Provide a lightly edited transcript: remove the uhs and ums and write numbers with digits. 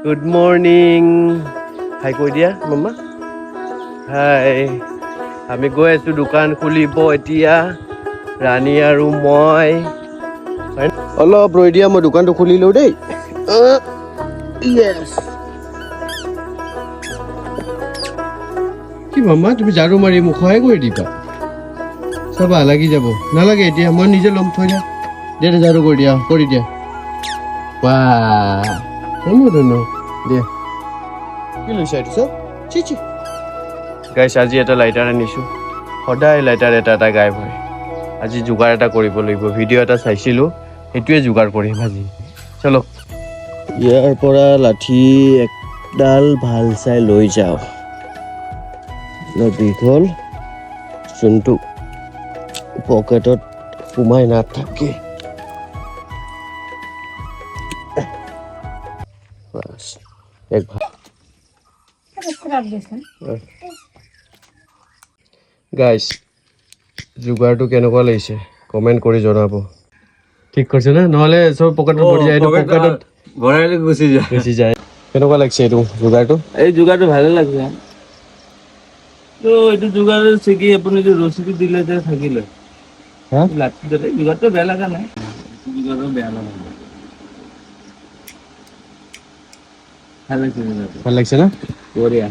good morning হাই কৈ দিয়া মামা হাই আমি গৈ আছো দোকান খুলিব এতিয়া ৰাণী আৰু মই অলপ ৰৈ দিয়া মই দোকানটো খুলি লওঁ দেই কি মামা তুমি ঝাৰু মাৰি মোক সহায় কৰি দিবা চাবা লাগি যাব নালাগে এতিয়া মই নিজে ল'ম থৈ দিয়া দিয়া ঝাৰু কৰি দিয়া বাহ দিয়া কি লৈছা এইটো চব চি গাইছ আজি এটা লাইটাৰ আনিছোঁ সদায় লাইটাৰ এটা এটা গায়ব হয় আজি যোগাৰ এটা কৰিব লাগিব ভিডিঅ' এটা চাইছিলোঁ সেইটোৱে যোগাৰ কৰিম আজি চলো ইয়াৰ পৰা লাঠি একডাল ভাল চাই লৈ যাওঁ দীঘল যোনটো পকেটত সোমাই নাথাকে এক ভাল গাইছ যোগাৰটো কেনেকুৱা লাগিছে কমেণ্ট কৰি জনাব ঠিক কৰিছে না নহ'লে চব পকেটত ভৰি যায় পকেটত ভৰাই গুচি যায় কেনেকুৱা লাগিছে এইটো যোগাৰটো এই যোগাৰটো ভালে লাগছে তো এইটো যোগাৰ ছিগি আপুনি যে ৰচিটো দিলে যে থাকিলে হা লাঠি দিলে যোগাৰটো বেয়া লগা নাই যোগাৰটো বেয়া লগা নাই ভাল লাগিছে ভাল লাগিছে না বঢ়িয়া